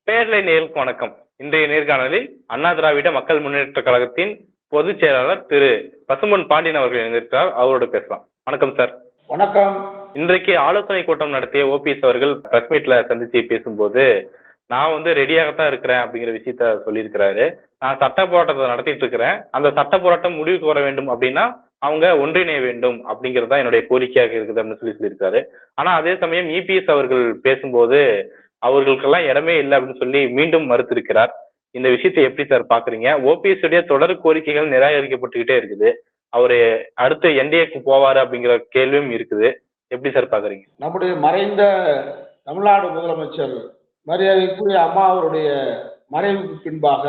பேரலை நேயர்களுக்கு வணக்கம். இன்றைய நேர்காணலில் அண்ணா திராவிட மக்கள் முன்னேற்ற கழகத்தின் பொதுச் செயலாளர் திரு பசும்பொன் பாண்டியன் அவர்கள் இணைந்திருக்கிறார். அவரோடு பேசலாம். வணக்கம் சார். வணக்கம். இன்றைக்கு ஆலோசனை கூட்டம் நடத்திய ஓபிஎஸ் அவர்கள் பிரஸ் மீட்ல சந்திச்சு பேசும்போது, நான் ரெடியாகத்தான் இருக்கிறேன் அப்படிங்கிற விஷயத்த சொல்லியிருக்கிறாரு. நான் சட்ட போராட்டத்தை நடத்திட்டு இருக்கிறேன். அந்த சட்ட போராட்டம் முடிவுக்கு வர வேண்டும் அப்படின்னா அவங்க ஒன்றிணைய வேண்டும் அப்படிங்கிறது தான் என்னுடைய கோரிக்கையாக இருக்குது அப்படின்னு சொல்லியிருக்காரு. ஆனா அதே சமயம் இபிஎஸ் அவர்கள் பேசும்போது அவர்களுக்கெல்லாம் இடமே இல்லை அப்படின்னு சொல்லி மீண்டும் மறுத்திருக்கிறார். இந்த விஷயத்தை எப்படி சார் பாக்குறீங்க? ஓபிஎஸ் உடைய தொடர் கோரிக்கைகள் நிராகரிக்கப்பட்டுக்கிட்டே இருக்குது. அவரு அடுத்து என்டிஏக்கு போவாரு அப்படிங்கிற கேள்வியும் இருக்குது. எப்படி சார் பாக்குறீங்க? நம்முடைய மறைந்த தமிழ்நாடு முதலமைச்சர் மரியாதைக்குரிய அம்மா அவருடைய மறைவுக்கு பின்பாக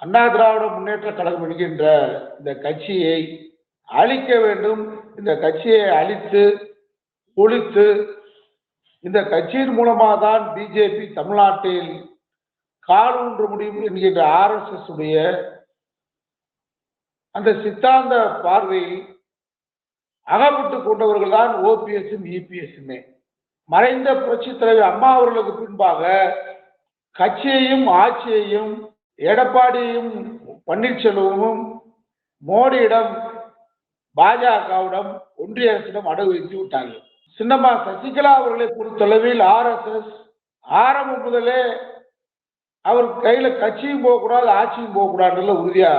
அண்ணா திராவிட முன்னேற்ற கழகம் என்கின்ற இந்த கட்சியை அழிக்க வேண்டும். இந்த கட்சியை அழித்து ஒழித்து இந்த கட்சியின் மூலமாக தான் பிஜேபி தமிழ்நாட்டில் காலூன்ற முடியும் என்கின்ற ஆர்எஸ்எஸ் உடைய அந்த சித்தாந்த பார்வையில் அகப்பட்டு கொண்டவர்கள் தான் ஓபிஎஸும் இபிஎஸுமே. மறைந்த புரட்சி தலைவர் அம்மா அவர்களுக்கு பின்பாக கட்சியையும் ஆட்சியையும் எடப்பாடியும் பன்னீர்செல்வமும் மோடியிடம் பாஜகவிடம் ஒன்றிய அரசிடம் அடகு வைத்து விட்டார்கள். சின்னம்மா சசிகலா அவர்களை பொறுத்தளவில் ஆர்எஸ்எஸ் ஆரம்பம் முதலே அவர் கையில கட்சியும் போகக்கூடாது ஆட்சியும் போகக்கூடாதுல உறுதியா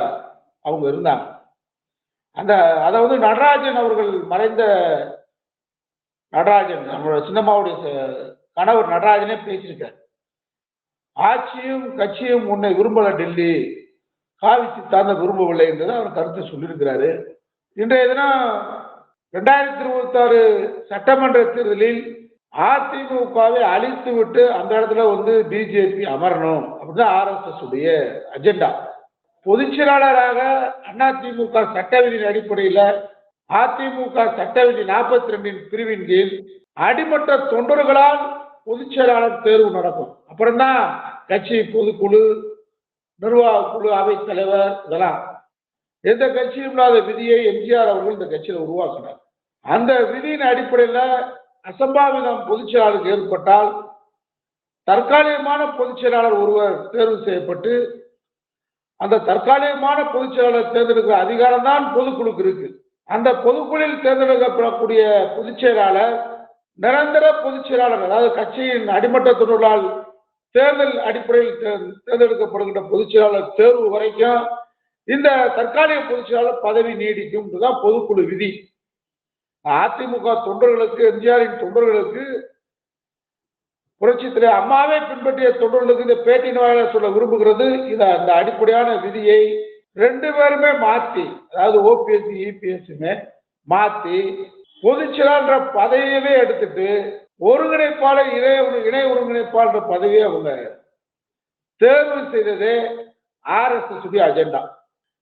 அவங்க இருந்தாங்க. அதாவது நடராஜன் அவர்கள் மறைந்த நடராஜன் நம்மளோட சின்னம்மாவுடைய கணவர் நடராஜனே பேசியிருக்கார். ஆட்சியும் கட்சியும் உன்னை விரும்பல, டெல்லி காவி சித்தாந்த விரும்பவில்லை என்றதை அவர் கருத்தை சொல்லியிருக்கிறாரு. இன்றைய தினம் 2026 சட்டமன்ற தேர்தலில் அதிமுகவை அழித்து விட்டு அந்த இடத்துல பிஜேபி அமரணும் அப்படிதான் ஆர்எஸ்எஸ் உடைய அஜெண்டா. பொதுச் செயலாளராக அதிமுக சட்ட விதியின் அடிப்படையில் அதிமுக சட்ட விதி 42 பிரிவின் கீழ் அடிமட்ட தொண்டர்களால் பொதுச் செயலாளர் தேர்வு நடக்கும். அப்புறம்தான் கட்சி பொதுக்குழு, நிர்வாக குழு, அவை தலைவர், இதெல்லாம் எந்த கட்சியும் இல்லாத விதியை எம்ஜிஆர் அவர்கள் இந்த கட்சியில் உருவாக்கினார். அந்த விதியின் அடிப்படையில் அசம்பாவிதம் பொதுச் செயலாளருக்கு ஏற்பட்டால் தற்காலிகமான பொதுச் செயலாளர் ஒருவர் தேர்வு செய்யப்பட்டு அந்த தற்காலிகமான பொதுச் செயலாளர் தேர்ந்தெடுக்கிற அதிகாரம் தான் பொதுக்குழுக்கு இருக்கு. அந்த பொதுக்குழுவில் தேர்ந்தெடுக்கப்படக்கூடிய பொதுச் செயலாளர் நிரந்தர பொதுச் செயலாளர், அதாவது கட்சியின் அடிமட்ட தொண்டர்களால் தேர்தல் அடிப்படையில் தேர்ந்தெடுக்கப்படுகின்ற பொதுச் செயலாளர் தேர்வு வரைக்கும் இந்த தற்காலிக பொதுச் செயலாளர் பதவி நீடிக்கும் தான் பொதுக்குழு விதி. அதிமுக தொண்டர்களுக்கு, எம்ஜிஆரின் தொண்டர்களுக்கு, புரட்சி தலைவர் அம்மாவை பின்பற்றிய தொண்டர்களுக்கு இந்த பேட்டியின் வாயிலாக சொல்ல விரும்புகிறது. அந்த அடிப்படையான விதியை ரெண்டு பேருமே மாற்றி, அதாவது ஓபிஎஸ் இபிஎஸ்மே மாற்றி பொதுச் செயலாளர் பதவியவே எடுத்துட்டு ஒருங்கிணைப்பாளர் இணை ஒருங்கிணைப்பாளர் பதவியை அவங்க தேர்வு செய்ததே ஆர்எஸ்எஸ் அஜெண்டா.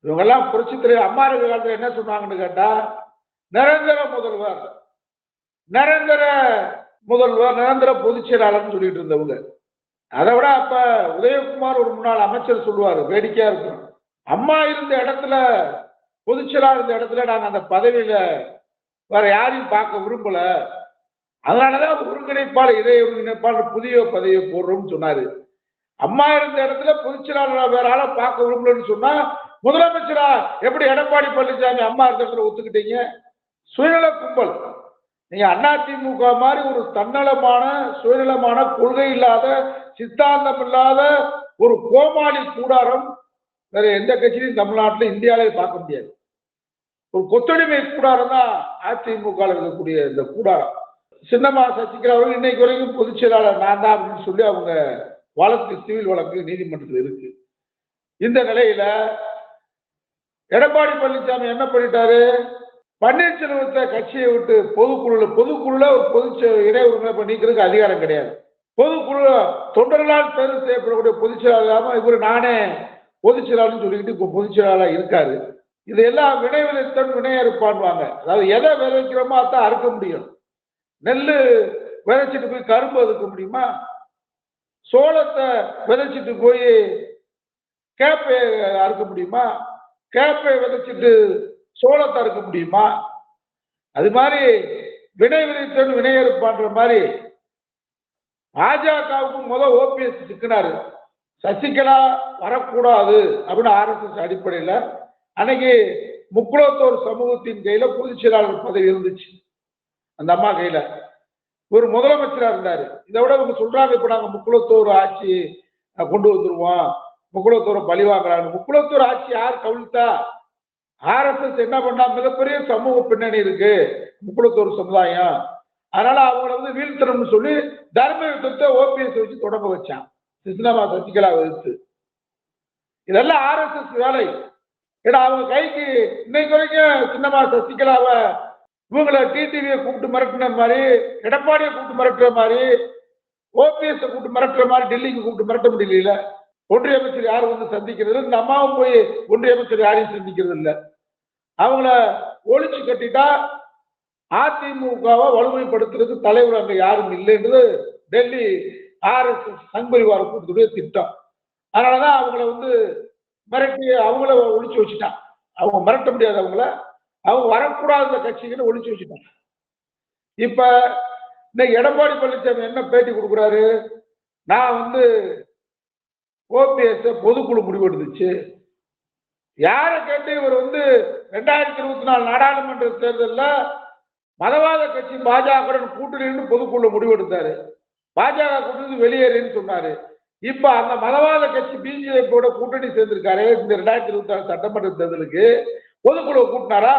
இவங்கெல்லாம் புரட்சி தலைவர் அம்மா காலத்தில் என்ன சொன்னாங்கன்னு கேட்டா, நிரந்தர முதல்வர், நிரந்தர பொதுச் செயலாளர் சொல்லிட்டு இருந்தவங்க. அதை விட அப்ப உதயகுமார் ஒரு முன்னாள் அமைச்சர் சொல்லுவாரு, வேடிக்கையா இருக்கும், அம்மா இருந்த இடத்துல பொதுச் செயலாளர் இருந்த இடத்துல நாங்க அந்த பதவியில வேற யாரையும் பார்க்க விரும்பல, அதனாலதான் ஒருங்கிணைப்பாளர் இணை ஒருங்கிணைப்பாளர் புதிய பதவியை போடுறோம்னு சொன்னாரு. அம்மா இருந்த இடத்துல பொதுச் செயலாளர் வேற ஆளை பார்க்க விரும்பலன்னு சொன்னா முதலமைச்சரா எப்படி எடப்பாடி பழனிசாமி அம்மா இருந்த இடத்துல ஒத்துக்கிட்டீங்க? சுயநல கும்பல். நீங்க அதிமுக மாதிரி ஒரு தன்னலமான சுயநலமான கொள்கை இல்லாத சித்தாந்தம் இல்லாத ஒரு கோமாளி கூடாரம் வேற எந்த கட்சியும் தமிழ்நாட்டில் இந்தியாவிலே பார்க்க முடியாது. ஒரு கொத்தடிமை கூடாரம் தான் அதிமுக இருக்கக்கூடிய இந்த கூடாரம். சின்னம்மா சசிகலா அவர்கள் இன்னைக்கு வரைக்கும் பொதுச் செயலாளர் நான் தான் அப்படின்னு சொல்லி அவங்க வழக்கு, சிவில் வழக்கு நீதிமன்றத்தில் இருக்கு. இந்த நிலையில எடப்பாடி பழனிசாமி என்ன பண்ணிட்டாரு, பன்னீர்செல்வத்தை கட்சியை விட்டு பொதுக்குழுல ஒரு இணை ஒருங்கிணைப்பு நீக்கிறதுக்கு அதிகாரம் கிடையாது. பொதுக்குழு தொண்டர்களால் தேர்வு செய்யப்படக்கூடிய பொதுச் செயலாளர் இவர் நானே பொதுச் செயலாளர்னு சொல்லிக்கிட்டு இப்போ பொதுச் செயலாளர் இருக்காரு. இதெல்லாம் வினை விதைத்தன் வினையறுப்பான்வாங்க. அதாவது எதை விதைக்கிறோமோ அதான் அறுக்க முடியும். நெல் விதைச்சிட்டு போய் கரும்பு அறுக்க முடியுமா? சோளத்தை விதைச்சிட்டு போய் கேப்பை அறுக்க முடியுமா? கேப்பை விதைச்சிட்டு சோளத்தை அறுக்க முடியுமா? அது மாதிரி வினை விதைத்தன் வினையறுப்பான்ற மாதிரி பாஜகவுக்கு ஓபிஎஸ் சிக்கினாரு. சசிகலா வரக்கூடாது அப்படின்னு ஆர்எஸ்எஸ் அடிப்படையில் அன்னைக்கு முக்குளத்தோர் சமூகத்தின் கையில பொதுச் செயலாளர் பதவி இருந்துச்சு, அந்த அம்மா கையில. ஒரு முதலமைச்சரா இருந்தாரு. இதை விட அவங்க சொல்றாங்க, இப்ப நாங்க முக்குளத்தோர் ஆட்சி கொண்டு வந்துருவோம், முக்குளத்தோரை பழி வாங்குறாங்க. முக்குளத்தோர் ஆட்சி யார் கவிழ்த்தா? ஆர்எஸ்எஸ் என்ன பண்ணா, மிகப்பெரிய சமூக பின்னணி இருக்கு முக்குளத்தோர் சமுதாயம், அதனால அவங்கள வீழ்த்தணும்னு சொல்லி தர்ம யுத்தத்தை ஓபிஎஸ் வச்சு தொடங்க வச்சான், சின்னம்மா சசிகலா எதிர்த்து. இதெல்லாம் ஆர்எஸ்எஸ் வேலை. ஏன்னா அவங்க கைக்கு இன்னைக்கு வரைக்கும் சின்னம்மா சசிகலாவை இவங்களை டிடிவியை கூப்பிட்டு மிரட்டின மாதிரி, எடப்பாடியை கூப்பிட்டு மிரட்டுற மாதிரி, ஓபிஎஸ் கூப்பிட்டு மிரட்டுற மாதிரி டெல்லிக்கு கூப்பிட்டு மிரட்ட முடியல. ஒன்றிய அமைச்சர் யாரும் சந்திக்கிறது, இந்த அம்மாவும் போய் ஒன்றிய அமைச்சர் யாரையும் சந்திக்கிறது இல்லை. அவங்கள ஒழிச்சு கட்டிட்டா அதிமுகவை வலுமைப்படுத்துறது தலைவர் அங்க யாரும் இல்லைன்றது டெல்லி ஆர்எஸ்எஸ் சங்பரிவார கூட்டத்துடைய திட்டம். அதனாலதான் அவங்கள மிரட்டி அவங்கள ஒழிச்சு வச்சுட்டான். அவங்க மிரட்ட முடியாது, அவங்க வரக்கூடாத கட்சிகளை ஒழிச்சு வச்சுட்டாங்க. இப்ப இன்னைக்கு எடப்பாடி பழனிசாமி என்ன பேட்டி கொடுக்குறாரு, நான் ஓபிஎஸ் பொதுக்குழு முடிவெடுத்துச்சு. யாரை கேட்டு இவர் 2024 நாடாளுமன்ற தேர்தலில் மதவாத கட்சி பாஜக கூட்டணி பொதுக்குழு முடிவெடுத்தாரு. பாஜக கூட்டணி வெளியேறுன்னு சொன்னாரு. இப்ப அந்த மதவாத கட்சி பிஜேபியோட கூட்டணி சேர்ந்திருக்காரு. இந்த 2024 சட்டமன்ற தேர்தலுக்கு பொதுக்குழு கூட்டினாரா?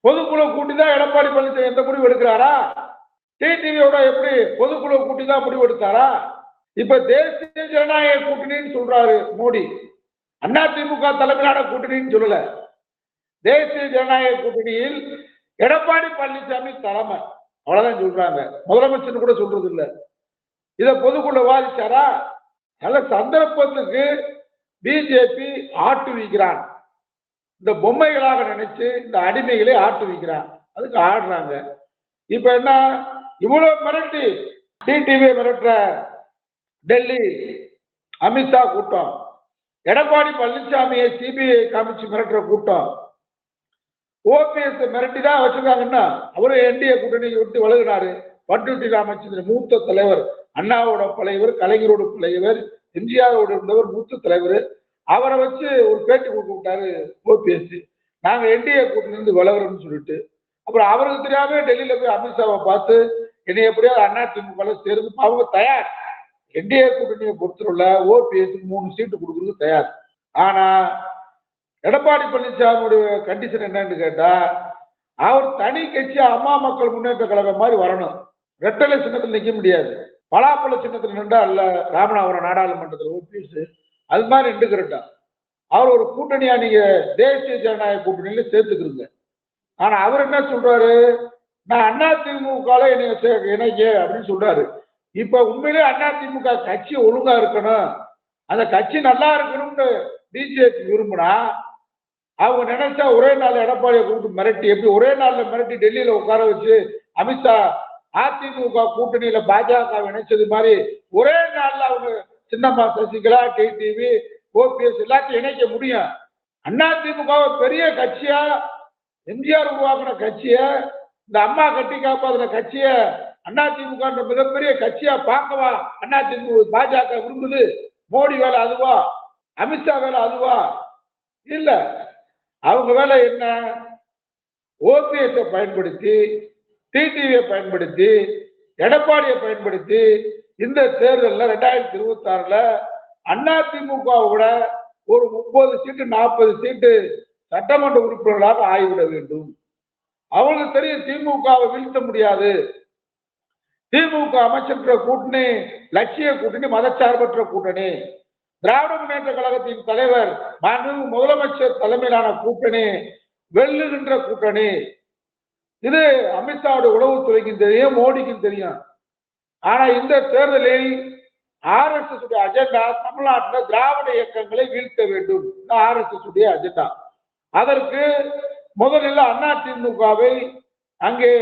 பொதுக்குழு கூட்டிதான் எடப்பாடி பழனிசாமி எந்த முடிவு எடுக்கிறாரா? டிடிவியோட எப்படி பொதுக்குழு கூட்டிதான் முடிவு எடுத்தாரா? இப்ப தேசிய ஜனநாயக கூட்டணின்னு சொல்றாரு மோடி, அதிமுக தலைமையிலான கூட்டணின்னு சொல்லல. தேசிய ஜனநாயக கூட்டணியில் எடப்பாடி பழனிசாமி தலைமை, அவ்வளவுதான் சொல்றாங்க. முதலமைச்சர் கூட சொல்றது இல்ல. இத பொதுக்குழு வாதிச்சாரா? நல்ல சந்தர்ப்பத்துக்கு பிஜேபி ஆட்டு வைக்கிறான், இந்த பொம்மைகளாக நினைச்சு இந்த அடிமைகளை ஆட்டு வைக்கிறான், அதுக்கு ஆடுறாங்க. இப்ப என்ன, இவ்வளவு மிரட்டி டிடிவி மிரட்டுற டெல்லி அமித்ஷா கூட்டம், எடப்பாடி பழனிசாமியை சிபிஐ காமிச்சு மிரட்டுற கூட்டம், ஓபிஎஸ் மிரட்டி தான் வச்சிருக்காங்கன்னா அவரு என்டிஏ கூட்டணி விட்டு வழங்கினாரு. பட்டுட்டி ராமச்சந்திரன் மூத்த தலைவர், அண்ணாவோட தலைவர், கலைஞரோட தலைவர், எம்ஜிஆரோட இருந்தவர் மூத்த தலைவர், அவரை வச்சு ஒரு பேட்டி கொடுத்து விட்டாரு ஓபிஎஸ், நாங்க என்டிஏ கூட்டணி இருந்து விலகுறோம்னு சொல்லிட்டு. அப்புறம் அவருக்கு தெரியாம டெல்லியில போய் அமித்ஷாவை பார்த்து என்னை எப்படியாவது அதிமுக சேர்ந்து அவங்க தயார், என்டிஏ கூட்டணியை பொறுத்தவரை ஓபிஎஸ் 3 சீட்டு கொடுக்கறதுக்கு தயார். ஆனா எடப்பாடி பழனிசாமியுடைய கண்டிஷன் என்னன்னு கேட்டா, அவர் தனி கட்சி அம்மா மக்கள் முன்னேற்ற கழகம் மாதிரி வரணும். ரெட்டலை சின்னத்தில் நிக்க முடியாது, பலாப்பழ சின்னத்தில் நின்றா அல்ல ராமநாதபுரம் நாடாளுமன்றத்தில் ஓபிஎஸ் அது மாதிரி நின்றுக்கிறட்டா. அவர் ஒரு கூட்டணியா நீங்க தேசிய ஜனநாயக கூட்டணியில சேர்த்துக்கிறீங்க. ஆனா அவர் என்ன சொல்றாரு, நான் அதிமுக இணைக்க அப்படின்னு சொல்றாரு. இப்ப உண்மையிலே அதிமுக கட்சி ஒழுங்கா இருக்கணும், அந்த கட்சி நல்லா இருக்கணும்னு பிஜேபி விரும்பினா அவங்க நினைச்சா ஒரே நாள் எடப்பாடியை கூப்பிட்டு மிரட்டி, எப்படி ஒரே நாள்ல மிரட்டி டெல்லியில உட்கார வச்சு அமித்ஷா அதிமுக கூட்டணியில பாஜக இணைச்சது மாதிரி ஒரே நாள்ல அவங்க சின்னம்மா சசிகலா, டிடிவி, ஓபிஎஸ் எல்லாத்தையும் இணைக்க முடியும். அதிமுக பெரிய கட்சியா, எம்ஜிஆர் உருவாக்கின கட்சிய, இந்த அம்மா கட்டி காப்பாத கட்சிய அதிமுக மிகப்பெரிய கட்சியா பார்க்கவா அதிமுக பாஜக விரும்புது? மோடி வேலை அதுவா? அமித்ஷா வேலை அதுவா? இல்ல, அவங்க வேலை என்ன? ஓபிஎஸ் பயன்படுத்தி, டிடிவியை பயன்படுத்தி, எடப்பாடியை பயன்படுத்தி இந்த தேர்தலில் 2026 அதிமுகவோட ஒரு 30 சீட்டு 40 சீட்டு சட்டமன்ற உறுப்பினர்களாக ஆகிவிட வேண்டும். அவங்களுக்கு தெரியும் திமுகவை வீழ்த்த முடியாது. திமுக அமைச்சற்ற கூட்டணி லட்சிய கூட்டணி, மதச்சார்பற்ற கூட்டணி. திராவிட முன்னேற்ற கழகத்தின் தலைவர் முதலமைச்சர் தலைமையிலான கூட்டணி வெல்லுகின்ற கூட்டணி. இது அமித்ஷாவோட உளவுத்துறைக்கும் தெரியும், மோடிக்கும் தெரியும். ஆனா இந்த தேர்தலில் ஆர்எஸ்எஸ் உடைய அஜெண்டா தமிழ்நாட்டில் திராவிட இயக்கங்களை வீழ்த்த வேண்டும், ஆர்எஸ்எஸ் உடைய அஜெண்டா. அதற்கு முதலில் அதிமுகவை அங்கே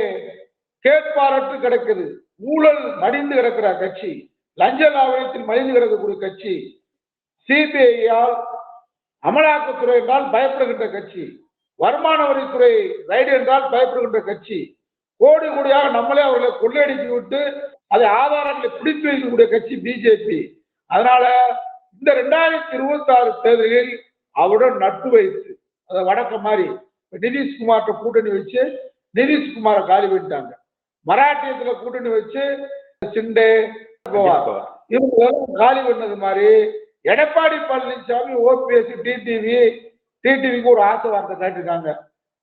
கேட்பாரற்று கிடக்குது, ஊழல் மடிந்து கிடக்கிற கட்சி, லஞ்ச லாவணத்தில் மடிந்து கிடக்கக்கூடிய கட்சி, சிபிஐயால் அமலாக்கத்துறை என்றால் பயப்படுகின்ற கட்சி, வருமான வரித்துறை ரைடு என்றால் பயப்படுகின்ற கட்சி, கோடி கோடியாக நம்மளே அவர்களை கொள்ளையடித்து விட்டு அதை ஆதாரங்களை பிடித்து வைக்கக்கூடிய கட்சி பிஜேபி. அதனால இந்த 2026 தேர்தலில் அவருடன் நட்பு வைத்து அதை வடக்க மாதிரி நிதிஷ்குமார்ட்ட கூட்டணி வச்சு நிதிஷ்குமாரை காலி பண்ணிட்டாங்க. மராட்டியத்துல கூட்டணி வச்சு சிண்டே இவங்க காலி பண்ணது மாதிரி எடப்பாடி பழனிசாமி ஓபிஎஸ் டிடிவிக்கு ஒரு ஆசை வார்த்தை கேட்டிருக்காங்க.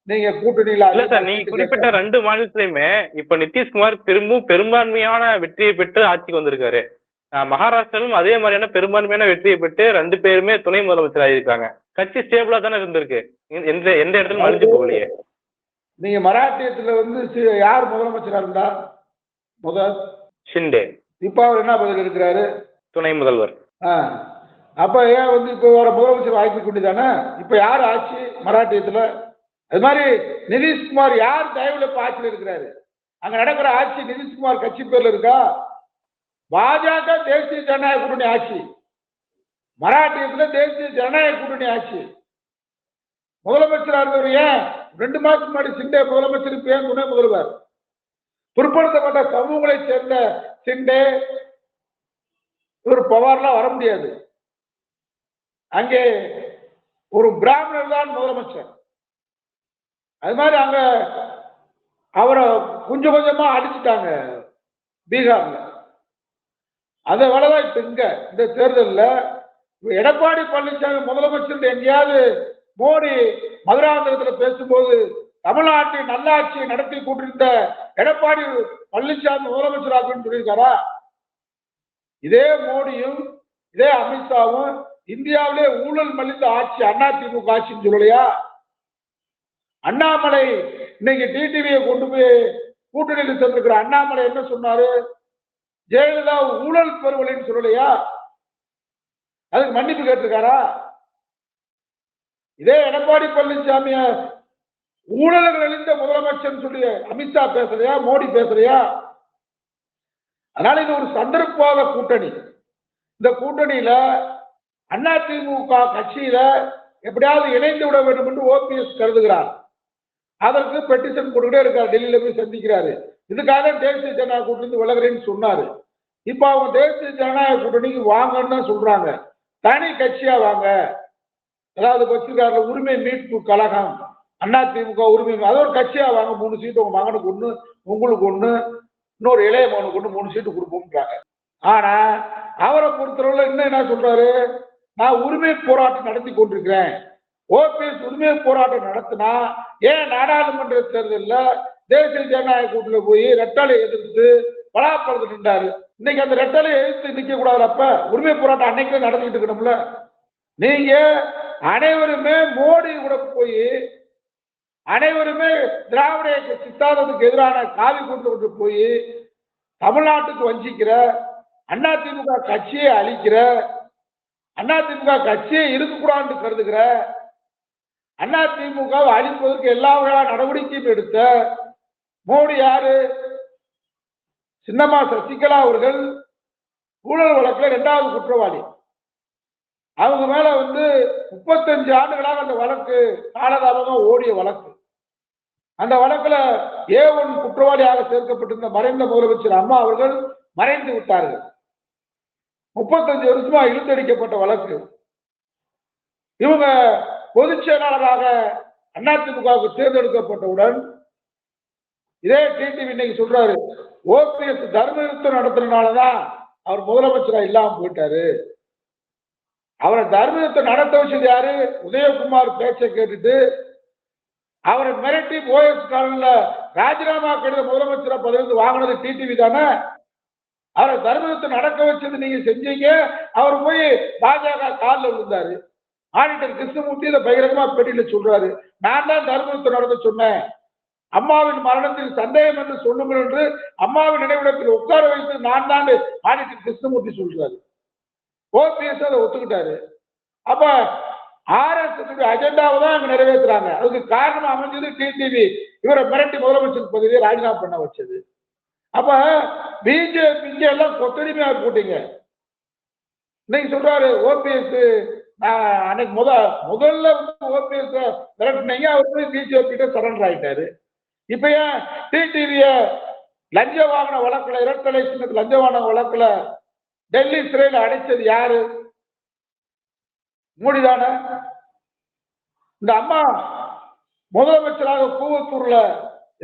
நீங்க கூட்டணியில இல்ல சார், நீங்க குறிப்பிட்ட 2 மாநிலத்திலயுமே இப்ப நிதிஷ்குமார் திரும்பவும் பெரும்பான்மையான வெற்றியை பெற்று ஆட்சிக்கு வந்திருக்காரு. மகாராஷ்டிராலும் அதே மாதிரியான பெரும்பான்மையான வெற்றியை பெற்று 2 பேருமே துணை முதலமைச்சர் ஆகியிருக்காங்க. கட்சி ஸ்டேபிளா தானே இருந்திருக்கு, எந்த இடத்துல மலிஞ்சு போகலையே. நீங்க மராட்டியத்துல யார் முதலமைச்சரா இருந்தா? ஷிண்டே. இப்ப அவர் என்ன பதில் இருக்கிறாரு? துணை முதல்வர். அப்ப ஏன் இப்ப வர முதலமைச்சர் வாய்ப்பு கொண்டுதானே இப்ப யார் ஆட்சி மராட்டியத்துல? அது மாதிரி நிதிஷ்குமார் யார் தயவுல இப்ப ஆட்சியில் இருக்கிறாரு? அங்க நடக்கிற ஆட்சி நிதிஷ்குமார் கட்சி பேர்ல இருக்கா? பாஜக தேசிய ஜனநாயக கூட்டணி ஆட்சி, மராட்டியத்துல தேசிய ஜனநாயக கூட்டணி ஆட்சி. முதலமைச்சரா இருந்தவர் ஏன் 2 மாசத்துக்கு முன்னாடி சிண்டே முதலமைச்சருக்கு ஏன் துணை முதல்வர்? பிற்படுத்தப்பட்ட சமூகங்களை சேர்ந்த சிண்டே இவர் பவார்லாம் வர முடியாது. அங்கே ஒரு பிராமணர் தான் முதலமைச்சர். அது மாதிரி அங்க அவரை கொஞ்சம் கொஞ்சமா அடிச்சுட்டாங்க பீகார்ல. அந்த வேலைதான் இப்ப இங்க இந்த தேர்தலில் எடப்பாடி பழனிசாமி முதலமைச்சர் எங்கேயாவது மோடி மதுராந்தகத்தில் பேசும்போது தமிழ்நாட்டின் நல்லாட்சியை நடத்தி கொண்டிருந்த எடப்பாடி பழனிசாமி முதலமைச்சராக சொல்லியிருக்காரா? இதே மோடியும் இதே அமித்ஷாவும் இந்தியாவிலே ஊழல் மலிந்த ஆட்சி அதிமுக ஆட்சின்னு சொல்லலையா? அண்ணாமலை இன்னைக்கு டிடிவியை கொண்டு போய் கூட்டணியில் சென்றிருக்கிற அண்ணாமலை என்ன சொன்னாரு? ஜெயலலிதா ஊழல் பெருவழின்னு சொல்லலையா? அதுக்கு மன்னிப்பு கேட்டிருக்காரா? இதே எடப்பாடி பழனிசாமிய ஊழல்கள் அளித்த முதலமைச்சர் சொல்லி அமித்ஷா பேசலையா? மோடி பேசலையா? அதனால இது ஒரு சந்தர்ப்பவாத கூட்டணி. இந்த கூட்டணியில அதிமுக கட்சியில எப்படியாவது இணைந்து விட வேண்டும் என்று ஓபிஎஸ் கருதுகிறார். அதற்கு பெட்டிஷன் கொடுக்கிட்டே இருக்காரு, டெல்லியில போய் சந்திக்கிறாரு. இதுக்காக தேசிய ஜனநாயக கூட்டணி விலகிறேன்னு சொன்னாரு. இப்ப அவங்க தேசிய ஜனநாயக கூட்டணிக்கு வாங்கன்னு தான் சொல்றாங்க. தனி கட்சியா வாங்க, அதாவது வச்சிருக்காரு உரிமை மீட்பு கழகம், அதிமுக உரிமை, அது ஒரு கட்சியா வாங்க, 3 சீட்டு உங்க மகனுக்கு 1, உங்களுக்கு 1, இன்னொரு இளைய மகனுக்கு 1, 3 சீட்டு கொடுப்போம்ன்றாங்க. ஆனா அவரை பொறுத்தவரை இன்னும் என்ன சொல்றாரு? நான் உரிமை போராட்டம் நடத்தி கொண்டிருக்கிறேன். ஓபிஎஸ் உரிமை போராட்டம் நடத்தினா ஏன் நாடாளுமன்ற தேர்தலில் தேசிய ஜனநாயக கூட்டணியில போய் ரெட்டாலை எதிர்த்து பலாப்பழத்து நின்றாரு? இன்னைக்கு அந்த ரெட்டாலை எதிர்த்து நிக்க கூடாது. அப்ப உரிமை போராட்டம் அன்னைக்கு நடத்திட்டு இருக்கணும்ல. நீங்க அனைவருமே மோடி கூட போய் அனைவருமே திராவிட இயக்க சித்தாந்தத்துக்கு எதிரான காவி கொண்டு போய் தமிழ்நாட்டுக்கு வஞ்சிக்கிற, அதிமுக கட்சியை அழிக்கிற, அதிமுக கட்சியை இருக்கக்கூடாது கருதுகிற, அதிமுக அழிப்பதற்கு எல்லா வகையான நடவடிக்கையும் எடுத்த மோடி யாரு? சின்னம்மா சசிகலா அவர்கள் ஊழல் வழக்கில் 2வது குற்றவாளி. அவங்க மேல 35 ஆண்டுகளாக அந்த வழக்கு காலதாமதம் ஓடிய வழக்கு. அந்த வழக்குல A1 குற்றவாளியாக சேர்க்கப்பட்டிருந்த மறைந்த முதலமைச்சர் அம்மா அவர்கள் மறைந்து விட்டார்கள். 35 வருஷமா இழுத்தடிக்கப்பட்ட வழக்கு. இவங்க பொதுச் செயலாளராக அதிமுகவுக்கு தேர்ந்தெடுக்கப்பட்டவுடன் இதே டிடிவி இன்னைக்கு சொல்றாரு, ஓபிஎஸ் தர்ம யுத்தம் நடத்துறதுனாலதான் அவர் முதலமைச்சரா இல்லாம போயிட்டாரு. அவரை தர்ம யுத்தம் நடத்த வச்சது யாரு? உதயகுமார் பேச்சை கேட்டுட்டு அவரை மிரட்டி ஓஎஸ் காலன்ல ராஜினாமா கடித முதலமைச்சரா பதவி வாங்கினது டிடிவி தானே. அவரை தர்ம யுத்தம் நடக்க வச்சது நீங்க செஞ்சீங்க. அவர் போய் பாஜக காலில் விழுந்தாரு. ஆடிட்டர் கிருஷ்ணமூர்த்தி இதை பகிரங்கமா பேட்டியில சொல்றாரு, நான் தான் தர்ம யுத்தம் நடத்த சொன்னேன், அம்மாவின் மரணத்தில் சந்தேகம் என்று சொல்லுங்கள் என்று அம்மாவின் நினைவிடத்தில் உட்கார வைத்து நான் தான் ஆடிட்டர் கிருஷ்ணமூர்த்தி சொல்றாரு. ஓபிஎஸ் அதை ஒத்துக்கிட்டாரு. அப்ப RSS அஜெண்டாவை தான் அங்க நிறைவேற்றுறாங்க. அதுக்கு காரணம் அமைஞ்சது டிடிவி இவரை மிரட்டி முதலமைச்சர் பதவியை ராஜினாமா பண்ண வச்சது. அப்ப பிஜேபி எல்லாம் கொத்தடிமையா போட்டீங்க. இன்னைக்கு சொல்றாரு ஓபிஎஸ், அன்னைக்கு முதல்ல ஓபிஎஸ் மிரட்டினீங்க, அவர் போய் பிஜேபி கிட்ட சரண்டர் ஆயிட்டாரு. இப்ப ஏன் டிடிவிய லஞ்ச வாங்கின வழக்குல, இரட்டலை சின்னத்து லஞ்ச வாங்கின வழக்குல டெல்லி சிறையில் அடைச்சது யாரு? மோடி தானே? இந்த அம்மா முதலமைச்சராக கூவத்தூர்ல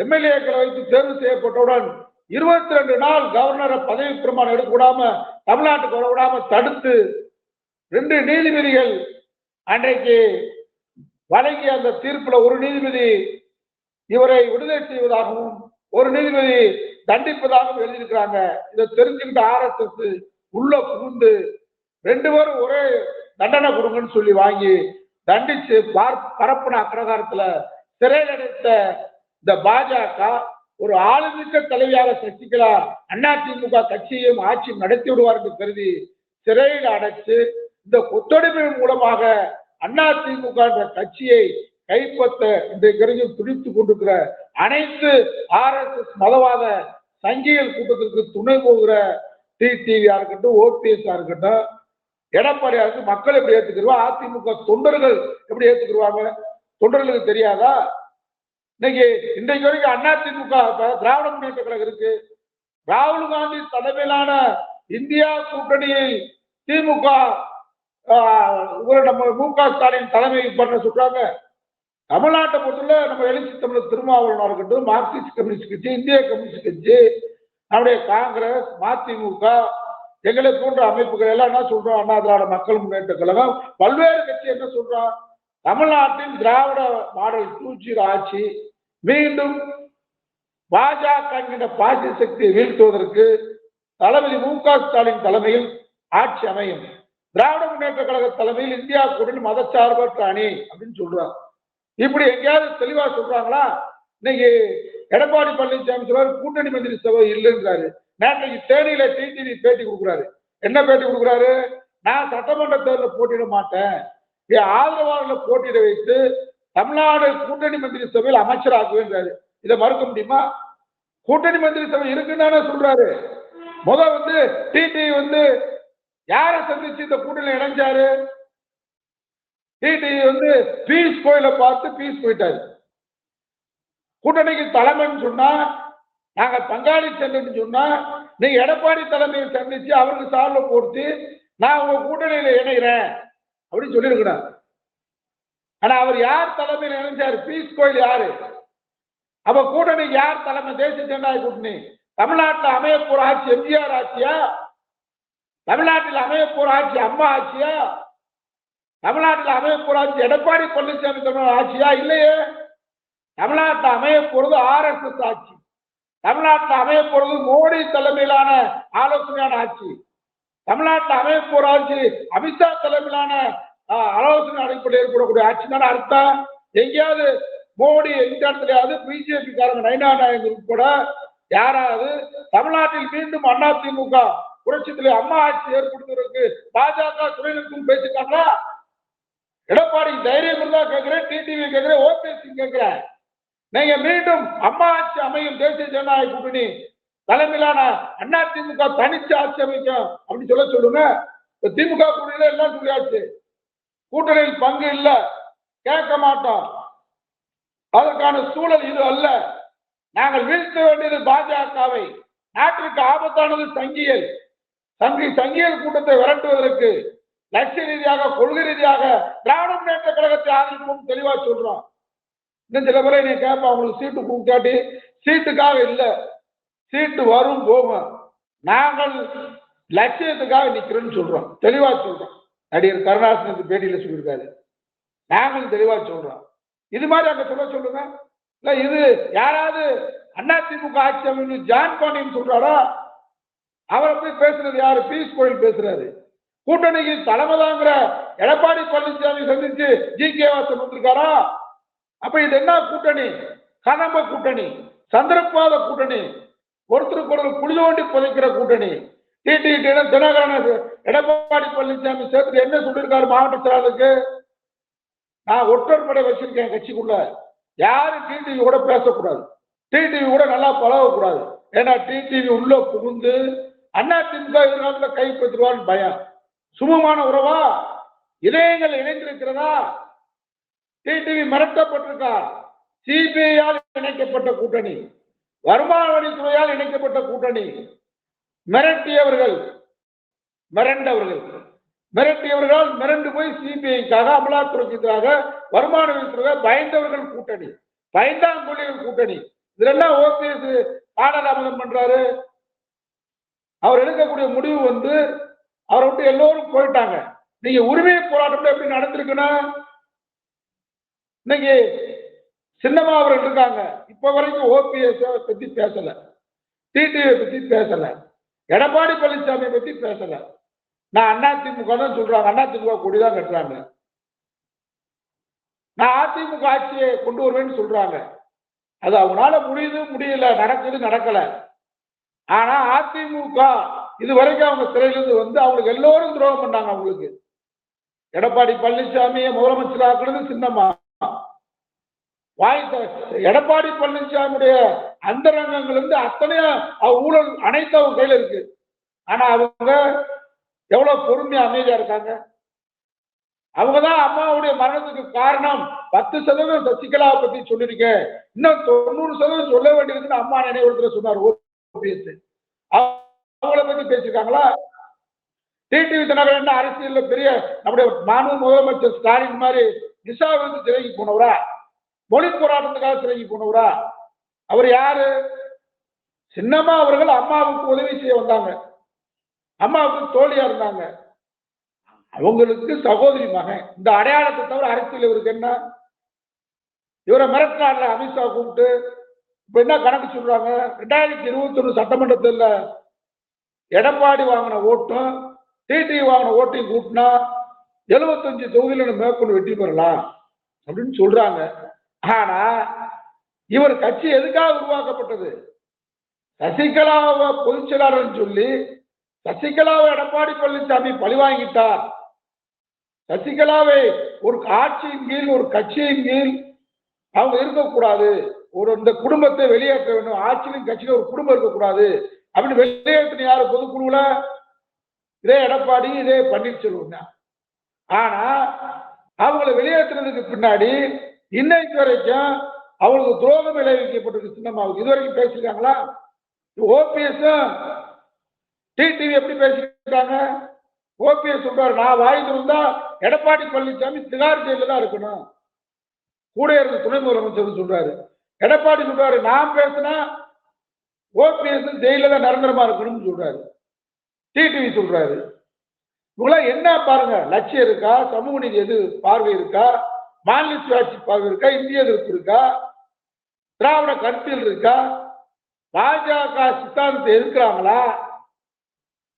எம்எல்ஏக்களை வைத்து தேர்வு செய்யப்பட்டவுடன் 22 நாள் கவர்னரை பதவி பிரமாணம் எடுக்க விடாம தமிழ்நாட்டுக்கு வர விடாம தடுத்து 2 நீதிபதிகள் அன்றைக்கு வழங்கிய அந்த தீர்ப்புல ஒரு நீதிபதி இவரை விடுதலை செய்வதாகவும் ஒரு நீதிபதி தண்டிப்பதாகவும் எழுதியிருக்கிறாங்க. இதை தெரிஞ்சுக்கிட்ட RSS உள்ள புகுந்து 2 பேரும் ஒரே தண்டனை கொடுங்கன்னு சொல்லி வாங்கி தண்டிச்சு பரப்புன அக்கிரகாரத்துல சிறையில் அடைத்த இந்த பாஜக ஒரு ஆளுமிக்க தலைவியாக சசிகலா அதிமுக கட்சியையும் ஆட்சியும் நடத்தி விடுவார் என்று கருதி சிறையில் அடைச்சு இந்த கொத்தடிமை மூலமாக அதிமுக என்ற கட்சியை கைப்பற்ற இன்றைக்கு துடித்துக் கொண்டிருக்கிற அனைத்து RSS மதவாத சங்கிகள் கூட்டத்திற்கு துணை போகிற டிடிவியா இருக்கட்டும், OPS இருக்கட்டும், எடப்பாடியாருக்கு மக்கள் எப்படி ஏத்துக்கிடுவா, அதிமுக தொண்டர்கள் எப்படி ஏத்துக்கிடுவாங்க? தொண்டர்களுக்கு தெரியாதா? இன்றைக்கு வரைக்கும் அதிமுக திராவிட முன்னேற்ற கழகம் இருக்கு. ராகுல் காந்தி தலைமையிலான இந்தியா கூட்டணியை திமுக நம்ம MK ஸ்டாலின் தலைமை பண்ண சொல்றாங்க. தமிழ்நாட்டை பொறுத்தவரை நம்ம எழுச்சி தமிழர் திருமாவளவனா இருக்கட்டும், மார்க்சிஸ்ட் கம்யூனிஸ்ட் கட்சி, இந்திய கம்யூனிஸ்ட் கட்சி, நம்முடைய காங்கிரஸ், மதிமுக, எங்களை போன்ற அமைப்புகள் எல்லாம் என்ன சொல்றோம்? அண்ணா திராவிட மக்கள் முன்னேற்ற கழகம், பல்வேறு கட்சி என்ன சொல்றோம்? தமிழ்நாட்டின் திராவிட மாடல் 2.0 ஆட்சி மீண்டும் பாஜக என்கிற பாசி சக்தியை வீழ்த்துவதற்கு தளபதி MK ஸ்டாலின் தலைமையில் ஆட்சி அமையும். திராவிட முன்னேற்ற கழக தலைமையில் இந்தியா கூட்டணி மதச்சார்பற்ற அணி அப்படின்னு சொல்றாங்க. இப்படி எங்கேயாவது தெளிவா சொல்றாங்களா? இன்னைக்கு எடப்பாடி பழனிசாமி சொல்றாரு கூட்டணி மந்திரி சபை இல்லைன்றாரு. நேற்றைக்கு தேனியில டிடிவி பேட்டி கொடுக்குறாரு. என்ன பேட்டி கொடுக்குறாரு? நான் சட்டமன்ற தேர்தலில் போட்டியிட மாட்டேன், ஆதரவாளர்களை போட்டியிட வைத்து தமிழ்நாடு கூட்டணி மந்திரி சபையில் அமைச்சராக்குவேன்றாரு. இதை மறுக்க முடியுமா? கூட்டணி மந்திரி சபை இருக்குன்னு சொல்றாரு. டிடிவி யாரை சந்திச்சு இந்த கூட்டணியில் இணைஞ்சாரு? டிடிவி பீஸ் கோயில பார்த்து பீஸ் போயிட்டாரு. கூட்டணிக்கு தலைமைன்னு சொன்னா, நாங்க பங்காளி சென்றுன்னு சொன்னா, நீங்க எடப்பாடி தலைமையை சந்திச்சு அவருக்கு சார்ல போட்டு நான் உங்க கூட்டணியில இணைகிறேன் அப்படின்னு சொல்லியிருக்கிறார். ஆனா அவர் யார் தலைமையில் இணைஞ்சாரு? பீஸ் கோயில் யாரு? அப்ப கூட்டணிக்கு யார் தலைமை? தேசிய ஜனநாயக கூட்டணி. தமிழ்நாட்டில் அமைய போற ஆட்சி எம்ஜிஆர் ஆட்சியா? தமிழ்நாட்டில் அமைய போற ஆட்சி அம்மா ஆட்சியா? தமிழ்நாட்டில் அமைய போற ஆட்சி எடப்பாடி பழனிசாமி தமிழ் ஆட்சியா? இல்லையே. தமிழ்நாட்டில் அமைய போறது RSS ஆட்சி. தமிழ்நாட்டில் அமைய போறது மோடி தலைமையிலான ஆலோசனையான ஆட்சி. தமிழ்நாட்டில் அமைய போற ஆட்சி அமித்ஷா தலைமையிலான ஆலோசனை அடிப்படையில் ஏற்படக்கூடிய ஆட்சி தானே அர்த்தம். எங்கேயாவது மோடி எந்த இடத்துலயாவது பிஜேபி காரங்க நைனா நாயகர் உட்பட யாராவது தமிழ்நாட்டில் மீண்டும் அதிமுக புரட்சித்திலே அம்மா ஆட்சி ஏற்படுத்துவதற்கு பாஜக துணை நிற்கும் பேசிட்டாங்களா? எடப்பாடி தைரியம் இருந்தா கேட்கிறேன், டிடிவி கேட்கிறேன், OPS கேட்கிறேன். நீங்க மீண்டும் அம்மா ஆட்சி அமையும் தேசிய ஜனநாயக கூட்டணி தலைமையிலான அதிமுக தனிச்சு ஆட்சி அமைக்கும் அப்படின்னு சொல்லுங்க. திமுக கூட்டணியில எல்லாம் சொல்லியாச்சு, கூட்டணியில் பங்கு இல்ல, கேட்க மாட்டோம், அதற்கான சூழல் இது அல்ல. நாங்கள் வீழ்த்த வேண்டியது பாஜகவை. நாட்டிற்கு ஆபத்தானது சங்கியல். சங்கியல் கூட்டத்தை விரட்டுவதற்கு லட்சிய ரீதியாக கொள்கை ரீதியாக திராவிட முன்னேற்ற கழகத்தை ஆதரிப்போம் தெளிவா சொல்றோம். இன்னும் சில பேரை நீ கேட்ப, அவங்களுக்கு சீட்டு கூட்டாட்டி சீட்டுக்காக இல்ல, சீட்டு வரும் போகும், நாங்கள் லட்சியத்துக்காக நிக்கிறோம்னு சொல்றோம், தெளிவா சொல்றோம். நடிகர் கருணாசனுக்கு பேட்டியில சொல்லியிருக்காரு, நாங்கள் தெளிவா சொல்றோம். இது மாதிரி அங்க சொல்லுங்க. இல்ல இது யாராவது அதிமுக ஆட்சி அமைப்பு ஜான் பாண்டியன் சொல்றாரா? அவரை போய் பேசுறது யாரு? பீஸ் கோயில் பேசுறாரு. கூட்டணிக்கு தலைமை தாங்கிற எடப்பாடி பழனிசாமி சந்திச்சு GK வாசன் வந்திருக்காரா? அப்ப இது என்ன கூட்டணி? கதம்ப கூட்டணி, சந்திரபாத கூட்டணி, ஒருத்தருக்கு ஒரு குளிதோண்டி புதைக்கிற கூட்டணி. தினகரன் எடப்பாடி பழனிசாமி சேர்த்து என்ன சொல்லியிருக்காரு மாவட்ட செயலாளருக்கு? நான் ஒற்றற்படை வச்சிருக்கேன் கட்சிக்குள்ள, யாரும் டிடிவி கூட பேசக்கூடாது, டிடிவி கூட நல்லா பழகக்கூடாது. ஏன்னா டிடிவி உள்ள புகுந்து அதிமுக எதிர்காலத்தில் கைப்பற்றுவான்னு பயம். சுமமான உறவா? இதயங்கள் இணைந்திருக்கிறதா? டிடிவி மிரட்டப்பட்டிருக்கார். சிபிஐயால் இணைக்கப்பட்ட கூட்டணி, வருமான வரித்துறையால் இணைக்கப்பட்ட கூட்டணி, மிரட்டியவர்கள், மிரண்டவர்கள். மிரட்டியவர்கள் மிரண்டு போய் சிபிஐக்காக, அமலாக்கத்துறைக்கு எதிராக, வருமான வரித்துறையாக பயந்தவர்கள் கூட்டணி, பயந்தாங்கொல்லிகள் கூட்டணி. இதெல்லாம் ஓபிஎஸ் காலதாமதம் பண்றாரு. அவர் எடுக்கக்கூடிய முடிவு அவரை விட்டு எல்லோரும் போயிட்டாங்க. நீங்க உரிமை போராட்டம் எப்படி நடந்திருக்கணும்? இன்னைக்கு சின்னம்மா அவர்கள் இருக்காங்க. இப்ப வரைக்கும் ஓபிஎஸ் பத்தி பேசல, டிடிவி பத்தி பேசல, எடப்பாடி பழனிசாமி பத்தி பேசல. நான் அதிமுக தான் சொல்றாங்க, அதிமுக கொடிதான் கட்டுறாங்க. நான் அதிமுக ஆட்சியை கொண்டு வருவேன்னு சொல்றாங்க. அது அவங்களால முடியல, நடக்குது நடக்கல. ஆனா அதிமுக இதுவரைக்கும் அவங்க சிறையிலிருந்து அவங்களுக்கு எல்லோரும் துரோகம் பண்ணாங்க. அவங்களுக்கு எடப்பாடி பழனிசாமியை முதலமைச்சர் ஆக்குறது சின்னம்மா. எடப்பாடி பழனிசாமியுடைய அந்தரங்கங்கள் அத்தனையும் ஊழல் அனைத்து அவங்க கையில இருக்கு. ஆனா அவங்க எவ்வளவு பொறுமையா அமைதியா இருக்காங்க. அவங்கதான் அம்மாவுடைய மரணத்துக்கு காரணம். 10% சசிகலாவை பத்தி சொல்லிருக்கேன், இன்னும் 90% சொல்ல வேண்டியிருக்குன்னு அம்மா நினைவுறுத்தல சொன்னார். அவங்கள பத்தி பேசிருக்காங்களா? டிடிவி தினகரன் அரசியல் பெரிய நம்முடைய மாண்பு முதலமைச்சர் ஸ்டாலின் மாதிரி நிஷாவிலிருந்து சிறைக்கு போனவரா? மொழி போராட்டத்துக்காக சிறைக்கு போனவரா? அவர் யாரு? சின்னம்மா அவர்கள் அம்மாவுக்கு உதவி செய்ய வந்தாங்க, அம்மாவுக்கு தோழியா இருந்தாங்க. அவங்களுக்கு சகோதரி மகன். இந்த அடையாளத்தை தவிர அரசியல் இவருக்கு என்ன? இவரை மிரட்டினார்ல அமித்ஷா கூப்பிட்டு. இப்ப என்ன கணக்கு சொல்றாங்க? 2021 சட்டமன்ற தேர்தலில் எடப்பாடி வாங்கின ஓட்டும் டிடிவி வாங்கின ஓட்டையும் கூட்டினா 75 தொகுதியில் மேற்கொண்டு வெற்றி பெறலாம் அப்படின்னு சொல்றாங்க. ஆனா இவர் கட்சி எதுக்காக உருவாக்கப்பட்டது? சசிகலாவை பொதுச் செயலாளர் சொல்லி சசிகலாவை எடப்பாடி பழனிசாமி பழி வாங்கிட்டார். சசிகலாவை ஒரு ஆட்சியின் கீழ், ஒரு கட்சியின் கீழ் அவங்க இருக்கக்கூடாது, இந்த குடும்பத்தை வெளியேற்ற வேண்டும், ஆட்சியின் கட்சியில ஒரு குடும்பம் இருக்கக்கூடாது அப்படின்னு வெளியேற்றின யாரு? பொதுக்குழுல இதே எடப்பாடி, இதே பன்னீர்செல்வம் தான். ஆனா அவங்களை வெளியேற்றினதுக்கு பின்னாடி இன்னைக்கு வரைக்கும் அவங்களுக்கு துரோகம் விளைவிக்கப்பட்டிருக்கு சின்னம்மாவுக்கு. இதுவரைக்கும் பேசிருக்காங்களா? ஓபிஎஸ் டிடிவி எப்படி பேசிருக்காங்க? ஓபிஎஸ் சொல்றாரு, நான் வாய் திறந்தா எடப்பாடி பழனிசாமி திகார் ஜெயில தான் இருக்கணும், கூட இருந்த துணை முதலமைச்சர் சொல்றாரு. எடப்பாடி சொல்றாரு, நான் பேசினா ஓபிஎஸ் ஜெயில தான் நிரந்தரமா இருக்கணும்னு சொல்றாரு. டிடிவி சொல்றாரு. இவங்களாம் என்ன பாருங்க, லட்சியம் இருக்கா? சமூக நீதி எது பார்வை இருக்கா? மாநில சுயாட்சி பார்வை இருக்கா? இந்திய எதிர்ப்பு இருக்கா? திராவிட கருத்தியல் இருக்கா? பாஜக சித்தாந்தத்தை எதிர்க்கிறாங்களா?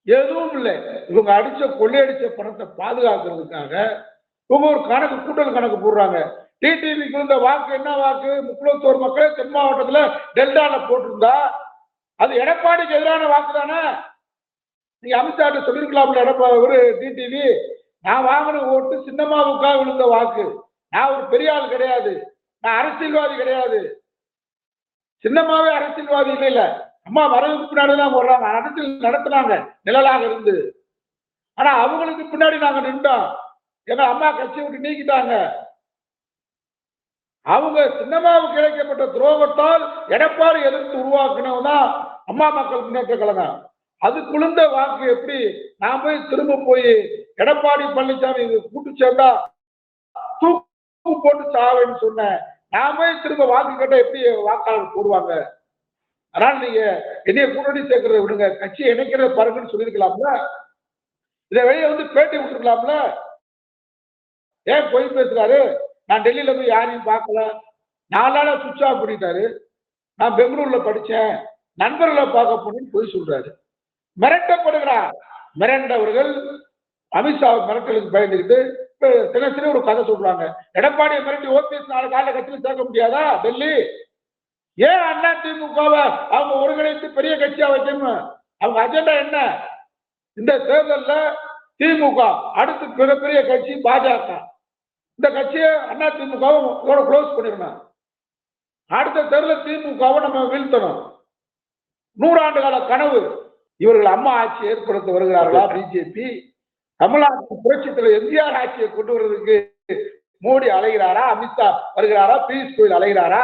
எதுவும் இல்லை. இவங்க கொள்ளையடிச்ச பணத்தை பாதுகாக்கிறதுக்காக இவங்க ஒரு கூட்டல் கணக்கு போடுறாங்க. டிடிவிக்கு இருந்த வாக்கு என்ன வாக்கு? 31 மக்களே தென் மாவட்டத்தில் டெல்டால போட்டிருந்தா அது எடப்பாடிக்கு எதிரான வாக்கு தானே. நீங்க அமித்ஷா சொல்லிருக்கலாம்ல, எடப்பாடி டிடிவி நான் வாங்கின ஓட்டு சின்னம்மாவுக்காக விழுந்த வாக்கு, நான் ஒரு பெரிய ஆள் கிடையாது, நான் அரசியல்வாதி கிடையாது. சின்னம்மாவே அரசியல்வாதி இல்ல, அம்மா மறைவுக்கு பின்னாடி தான் போடுறாங்க, அரசியல் நடத்தினாங்க நிழலாக இருந்து. ஆனா அவங்களுக்கு பின்னாடி நாங்க நின்றோம். எங்க அம்மா கட்சியை விட்டு நீக்கிட்டாங்க. அவங்க சின்னம்மாவுக்கு இழைக்கப்பட்ட துரோகத்தால் எடப்பாடி எதிர்த்து உருவாக்கினவங்க அம்மா மக்கள் முன்னேற்ற கழகம். அது குளிர்ந்த வாக்கு எப்படி நான் போய் எடப்பாடி பழனிசாமி கூட்டு சேர்ந்தா தூக்கு போட்டு சாவேன்னு சொன்னேன். நான் திரும்ப வாக்கு கேட்ட எப்படி வாக்காளர் போடுவாங்க? அதனால நீங்க என்னைய கூட்டணி சேர்க்கறத விடுங்க, கட்சியை இணைக்கிறத பாருங்கன்னு சொல்லியிருக்கலாம்ல. இதை வெளியே பேட்டி விட்டுருக்கலாம்ல. ஏன் போய் பேசுறாரு? நான் டெல்லியில போய் யாரையும் பார்க்கல, 4 நாளா சுவிட்ச் ஆஃப் பண்ணிட்டாரு, நான் பெங்களூர்ல படிச்சேன், நண்பர்களை பார்க்க போனேன்னு போய் சொல்றாரு. மிரட்டப்படுகிறார். மிரண்டவர்கள் அமித்ஷா மிரட்டலுக்கு பயந்துக்கிட்டு தினசரி ஒரு கதை சொல்றாங்க. எடப்பாடியை மிரட்டி ஓபிஎஸ் நாலு கால கட்சியில் சேர்க்க முடியாதா டெல்லி? ஏன் அண்ணா திமுகவை அவங்க ஒருங்கிணைத்து பெரிய கட்சியா வைக்கணும்? அவங்க அஜெண்டா என்ன? இந்த தேர்தலில் திமுக அடுத்து மிகப்பெரிய கட்சி பாஜக, இந்த கட்சியை அண்ணா திமுகவும் க்ளோஸ் பண்ணிடணும். அடுத்த தேர்தலில் திமுகவை நம்ம வீழ்த்தணும். 100 ஆண்டு கால கனவு. இவர்கள் அம்மா ஆட்சி ஏற்படுத்த வருகிறார்களா பிஜேபி? தமிழ்நாட்டு புரட்சித் தலைவர் எம்ஜிஆர் ஆட்சியை கொண்டு வருவதற்கு மோடி அலைகிறாரா? அமித்ஷா வருகிறாரா? பியூஷ் கோயல் அலைகிறாரா?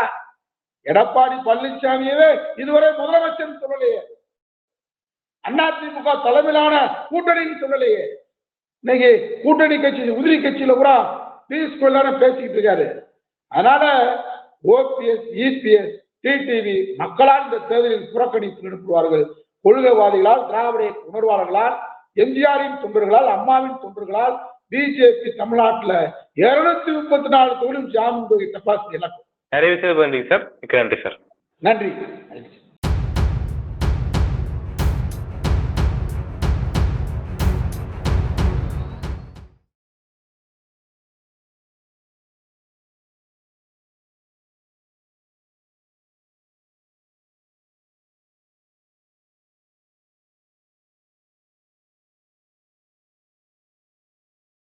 எடப்பாடி பழனிசாமியவே இதுவரை முதலமைச்சர் சொல்லலையே, அதிமுக தலைமையிலான கூட்டணின்னு சொல்லலையே. இன்னைக்கு கூட்டணி கட்சி உதிரி கட்சியில கூட பியூஷ் கோயல் தானே பேசிக்கிட்டு இருக்காரு. அதனால ஓபிஎஸ், இபிஎஸ், டிடிவி மக்களால் இந்த தேர்தலில் புறக்கணிப்பு நடத்துவார்கள். கொள்கைவாதிகளால், திராவிட உணர்வாளர்களால், எம்ஜிஆரின் தொண்டர்களால், அம்மாவின் தொண்டர்களால் பிஜேபி தமிழ்நாட்டில் 234 தொகுதியும் ஜாமீன் தொகை டெபாசிட் இழக்கும். நிறைய விஷயம் சார். மிக்க நன்றி சார். நன்றி.